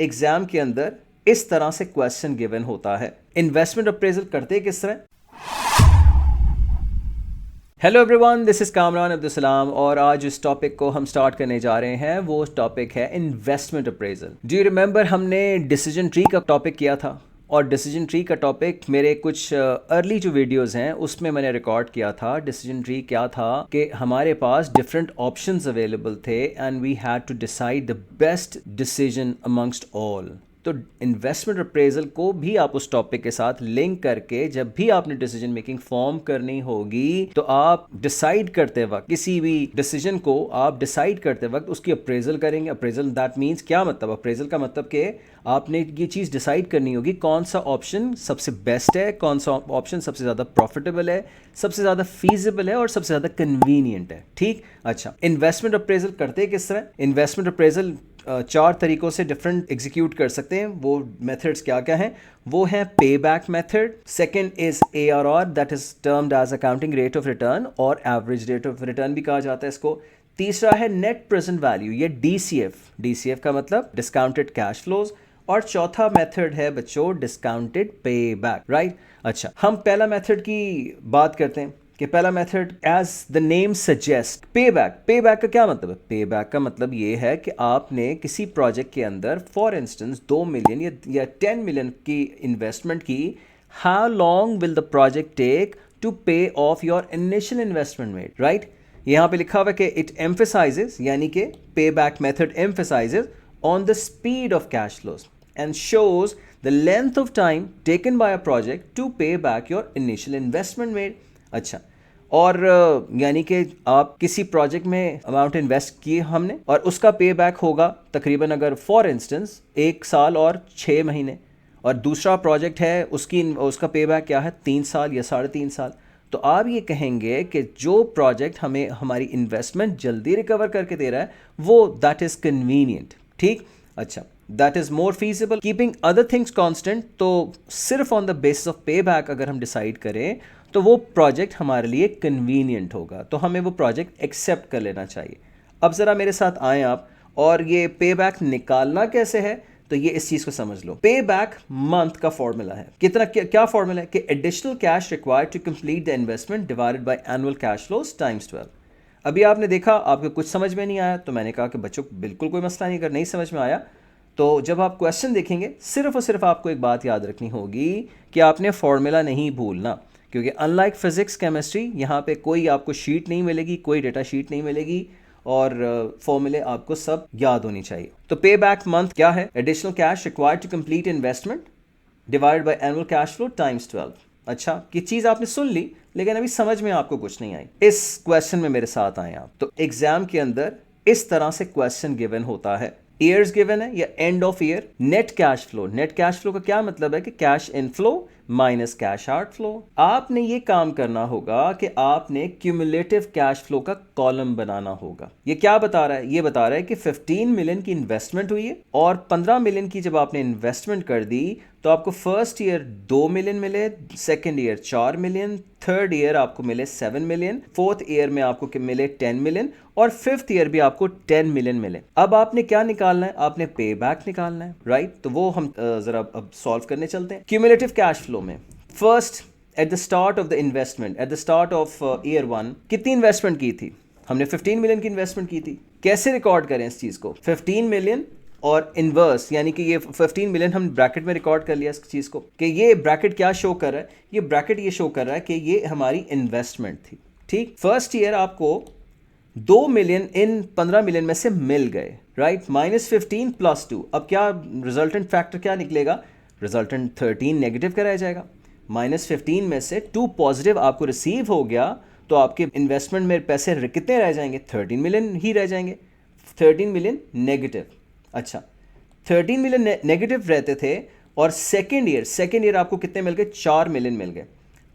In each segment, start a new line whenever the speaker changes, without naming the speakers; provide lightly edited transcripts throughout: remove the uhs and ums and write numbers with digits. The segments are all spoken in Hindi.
एग्जाम के अंदर इस तरह से क्वेश्चन गिवन होता है। इन्वेस्टमेंट अप्रेजल करते किस तरह? Hello everyone, this is Kamran Abdul Salam और आज इस टॉपिक को हम स्टार्ट करने जा रहे हैं। वो टॉपिक है investment appraisal. Do you remember हमने डिसीजन ट्री का टॉपिक किया था और डिसीजन ट्री का टॉपिक मेरे कुछ अर्ली जो वीडियोस हैं उसमें मैंने रिकॉर्ड किया था। डिसीजन ट्री क्या था कि हमारे पास डिफरेंट ऑप्शंस अवेलेबल थे and we had to decide the best decision amongst all. तो इन्वेस्टमेंट अप्रेजल को भी आप उस टॉपिक के साथ लिंक करके जब भी आपने डिसीजन मेकिंग फॉर्म करनी होगी तो आप डिसाइड करते वक्त किसी भी डिसीजन को आप डिसाइड करते वक्त उसकी अप्रेजल करेंगे। अप्रेजल दैट मीन्स क्या मतलब? अप्रेजल का मतलब कि आपने ये चीज़ डिसाइड करनी होगी कौन सा ऑप्शन सबसे बेस्ट है, कौन सा ऑप्शन सबसे ज़्यादा प्रॉफिटेबल है, सबसे ज़्यादा फीजिबल है और सबसे ज़्यादा कन्वीनियंट है। ठीक, अच्छा, इन्वेस्टमेंट अप्रेजल करते किस तरह? इन्वेस्टमेंट अप्रेजल चार तरीकों से डिफरेंट एग्जीक्यूट कर सकते हैं। वो मेथड्स क्या क्या हैं? वो है pay back method, second is ARR that is termed as accounting rate of return और एवरेज रेट ऑफ रिटर्न भी कहा जाता है इसको। तीसरा है नेट प्रेजेंट वैल्यू, ये DCF का मतलब डिस्काउंटेड कैश फ्लोज। और चौथा मेथड है बच्चों डिस्काउंटेड पे बैक, राइट? अच्छा, हम पहला मेथड की बात करते हैं कि पहला method as the name suggest pay back का क्या मतलब है? पे बैक का मतलब ये है कि आपने किसी प्रोजेक्ट के अंदर फॉर इंस्टेंस 2 मिलियन या 10 मिलियन की इन्वेस्टमेंट की। How long will the project take to pay off your initial investment made, right? यहाँ पे लिखा हुआ है कि इट एम्फेसाइजेस, यानी कि पे back method emphasises on the speed of cash flows and shows the length of time taken by a project to pay back your initial investment made। अच्छा, और यानी कि आप किसी प्रोजेक्ट में अमाउंट इन्वेस्ट किए हमने और उसका पे बैक होगा तकरीबन अगर फॉर इंस्टेंस 1 साल और 6 महीने, और दूसरा प्रोजेक्ट है उसका पे बैक क्या है 3 साल या 3.5 साल। तो आप ये कहेंगे कि जो प्रोजेक्ट हमें हमारी इन्वेस्टमेंट जल्दी रिकवर करके दे रहा है वो दैट इज़ कन्वीनियंट। ठीक, अच्छा, that is more feasible keeping other things constant. तो सिर्फ ऑन द बेसिस ऑफ पे बैक अगर हम डिसाइड करें तो वो प्रोजेक्ट हमारे लिए कन्वीनियंट होगा, तो हमें वो प्रोजेक्ट एक्सेप्ट कर लेना चाहिए। अब ज़रा मेरे साथ आएँ आप, और ये पे बैक निकालना कैसे है तो ये इस चीज़ को समझ लो। पे बैक मंथ का फॉर्मूला है, कितना क्या फॉर्मूला है कि additional cash required to complete the investment divided by annual cash flows times 12। अभी आपने देखा आपको कुछ समझ में नहीं आया तो मैंने कहा कि बच्चों बिल्कुल कोई मसला नहीं, अगर नहीं समझ में आया तो जब आप क्वेश्चन देखेंगे सिर्फ और सिर्फ आपको एक बात याद रखनी होगी कि आपने फॉर्मूला नहीं भूलना, क्योंकि अनलाइक फिजिक्स केमिस्ट्री यहाँ पे कोई आपको शीट नहीं मिलेगी, कोई डेटा शीट नहीं मिलेगी और फॉर्मूले आपको सब याद होनी चाहिए। तो पे बैक मंथ क्या है? Additional cash required to complete investment divided by annual cash flow times 12। अच्छा, ये चीज़ आपने सुन ली लेकिन अभी समझ में आपको कुछ नहीं आई। इस क्वेश्चन में मेरे साथ आए आप। तो एग्जाम के अंदर इस तरह से क्वेश्चन गिवन होता है, ईयर्स गिवन है या end of year. Net cash flow का क्या मतलब है कि cash inflow minus cash outflow. आपने ये काम करना होगा कि आपने क्यूमुलेटिव कैश फ्लो का कॉलम बनाना होगा। ये क्या बता रहा है? ये बता रहा है कि 15 मिलियन की इन्वेस्टमेंट हुई है और 15 मिलियन की जब आपने इन्वेस्टमेंट कर दी तो आपको फर्स्ट ईयर 2 मिलियन मिले, second year 4 million, third year आपको मिले 7 मिलियन, फोर्थ ईयर में आपको मिले 10 मिलियन और फिफ्थ ईयर भी आपको 10 मिलियन मिले। अब आपने क्या निकालना है? आपने पे बैक निकालना है, राइट? तो वो हम जरा अब सॉल्व करने चलते हैं। क्यूमुलेटिव कैश फ्लो में first at the start of the investment, at the start of year 1 कितनी इन्वेस्टमेंट की थी? हमने 15 मिलियन की इन्वेस्टमेंट की थी। कैसे रिकॉर्ड करें इस चीज़ को? 15 मिलियन और इनवर्स, यानी कि ये 15 मिलियन हम ब्रैकेट में रिकॉर्ड कर लिया इस चीज़ को कि ये ब्रैकेट क्या शो कर रहा है? ये ब्रैकेट ये शो कर रहा है कि ये हमारी इन्वेस्टमेंट थी। ठीक, फर्स्ट ईयर आपको 2 मिलियन इन 15 मिलियन में से मिल गए, राइट? -15 + 2, अब क्या रिजल्टेंट फैक्टर क्या निकलेगा? रिजल्टेंट 13 नेगेटिव का रह जाएगा। -15 में से 2 पॉजिटिव आपको रिसीव हो गया तो आपके इन्वेस्टमेंट में पैसे कितने रह जाएंगे? 13 मिलियन ही रह जाएंगे। 13 मिलियन नेगेटिव। अच्छा, 13 मिलियन नेगेटिव रहते थे और सेकेंड ईयर आपको कितने मिल गए? 4 मिलियन मिल गए।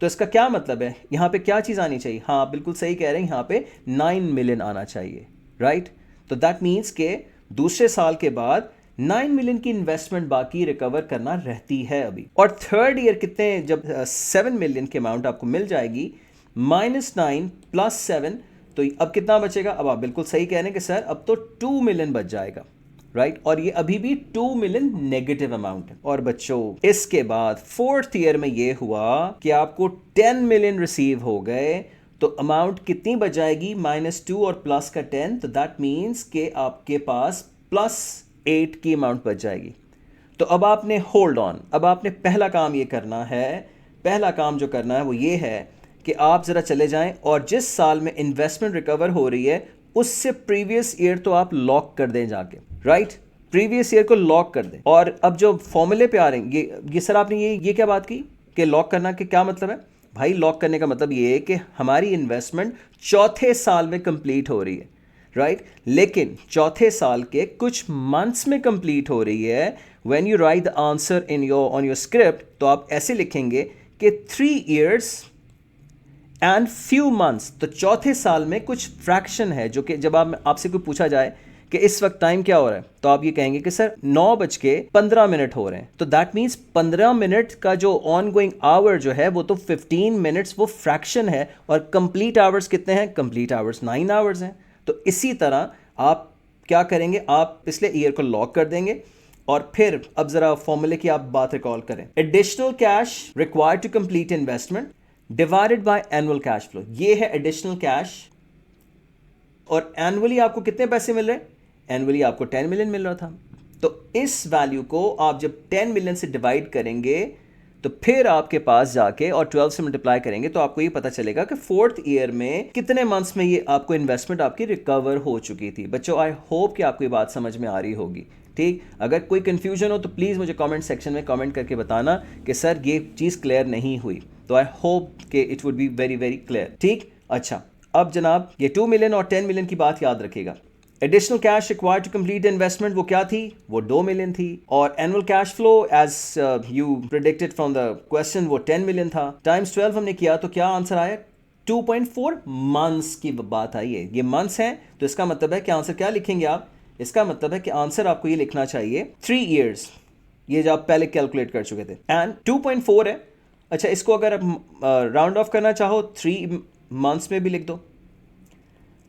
तो इसका क्या मतलब है? यहाँ पे क्या चीज़ आनी चाहिए? हाँ, बिल्कुल सही कह रहे हैं, यहाँ पे 9 मिलियन आना चाहिए, राइट? तो दैट मीन्स के दूसरे साल के बाद 9 मिलियन की इन्वेस्टमेंट बाकी रिकवर करना रहती है अभी। और थर्ड ईयर कितने, जब 7 मिलियन की अमाउंट आपको मिल जाएगी, -9 + 7, तो अब कितना बचेगा? अब आप बिल्कुल सही कह रहे हैं कि सर अब तो 2 मिलियन बच जाएगा। राइट और ये अभी भी 2 मिलियन नेगेटिव अमाउंट है। और बच्चों इसके बाद 4th ईयर में ये हुआ कि आपको 10 मिलियन रिसीव हो गए, तो अमाउंट कितनी बच जाएगी, -2 और प्लस का 10, तो दैट मीन्स कि आपके पास +8 की अमाउंट बच जाएगी। तो अब आपने होल्ड ऑन, अब आपने पहला काम ये करना है, पहला काम जो करना है वो ये है कि आप ज़रा चले जाएं और जिस साल में इन्वेस्टमेंट रिकवर हो रही है उससे प्रीवियस ईयर तो आप लॉक कर दें जाके, राइट, प्रीवियस ईयर को लॉक कर दें। और अब जो फॉर्मूले पे आ रहे हैं, ये सर आपने ये क्या बात की कि लॉक करना के क्या मतलब है? भाई लॉक करने का मतलब ये है कि हमारी इन्वेस्टमेंट चौथे साल में कंप्लीट हो रही है, राइट, लेकिन चौथे साल के कुछ मंथ्स में कंप्लीट हो रही है। When you right the answer on your script, तो आप ऐसे लिखेंगे कि 3 years एंड फ्यू मंथ्स, तो चौथे साल में कुछ फ्रैक्शन है जो कि जब आपसे कोई पूछा जाए कि इस वक्त टाइम क्या हो रहा है, तो आप ये कहेंगे कि सर 9:15 हो रहे हैं। तो दैट मीन्स 15 मिनट का जो ऑन गोइंग आवर जो है वो तो 15 मिनट्स वो फ्रैक्शन है, और कंप्लीट आवर्स कितने हैं? कंप्लीट आवर्स 9 आवर्स हैं। तो इसी तरह आप क्या करेंगे, आप पिछले ईयर को लॉक कर देंगे। और फिर अब जरा फॉर्मूले की आप बात रिकॉल करें, additional cash required to complete investment divided by annual cash flow, ये है एडिशनल कैश। और एनुअली आपको कितने पैसे मिल रहे हैं? एनुअली आपको 10 मिलियन मिल रहा था। तो इस वैल्यू को आप जब 10 मिलियन से डिवाइड करेंगे तो फिर आपके पास जाके और 12 से मल्टीप्लाई करेंगे तो आपको ये पता चलेगा कि 4th ईयर में कितने मंथ्स में ये आपको इन्वेस्टमेंट आपकी रिकवर हो चुकी थी। बच्चों आई होप कि आपको ये बात समझ में आ रही होगी। ठीक, अगर कोई कंफ्यूजन हो तो प्लीज़ मुझे कमेंट सेक्शन में कमेंट करके बताना कि सर ये चीज़ क्लियर नहीं हुई। तो आई होप कि it would be very very clear. ठीक, अच्छा, अब जनाब ये 2 मिलियन और 10 मिलियन की बात याद रखिएगा। Additional cash required to complete investment वो क्या थी? वो 2 मिलियन थी। और annual cash flow as you predicted from the question वो 10 मिलियन था। टाइम्स 12 हमने किया तो क्या आंसर आया? 2.4 मंथ्स की बात आई है। ये मंथ्स हैं तो इसका मतलब है कि आंसर क्या लिखेंगे आप? इसका मतलब है कि आंसर आपको ये लिखना चाहिए 3 years, ये जो आप पहले कैलकुलेट कर चुके थे, एंड 2.4 है। अच्छा, इसको अगर आप राउंड ऑफ करना चाहो 3 मंथ्स में भी लिख दो।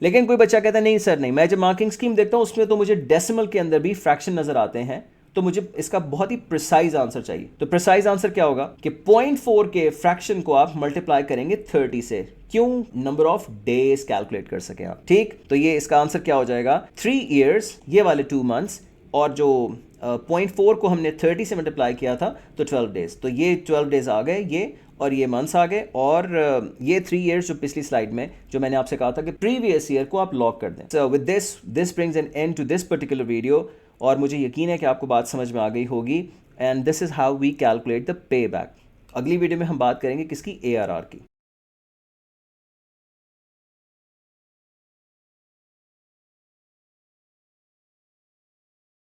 लेकिन कोई बच्चा कहता है नहीं सर नहीं, मैं जब मार्किंग स्कीम देखता हूँ उसमें तो मुझे डेसिमल के अंदर भी फ्रैक्शन नजर आते हैं, तो मुझे इसका बहुत ही प्रिसाइज आंसर चाहिए। तो प्रिसाइज आंसर क्या होगा कि 0.4 के फ्रैक्शन को आप मल्टीप्लाई करेंगे 30 से। क्यों? नंबर ऑफ डेज कैलकुलेट कर सके आप। ठीक, तो ये इसका आंसर क्या हो जाएगा? 3 years, ये वाले 2 months, और जो 0.4 को हमने 30 से मल्टीप्लाई किया था तो 12 डेज। तो ये 12 डेज आ गए ये, और ये मंथ्स आ गए, और ये 3 years जो पिछली स्लाइड में जो मैंने आपसे कहा था कि प्रीवियस ईयर को आप लॉक कर दें। So with this brings an end to this particular video, और मुझे यकीन है कि आपको बात समझ में आ गई होगी। And this is how we calculate the pay back. अगली वीडियो में हम बात करेंगे किसकी? ARR की।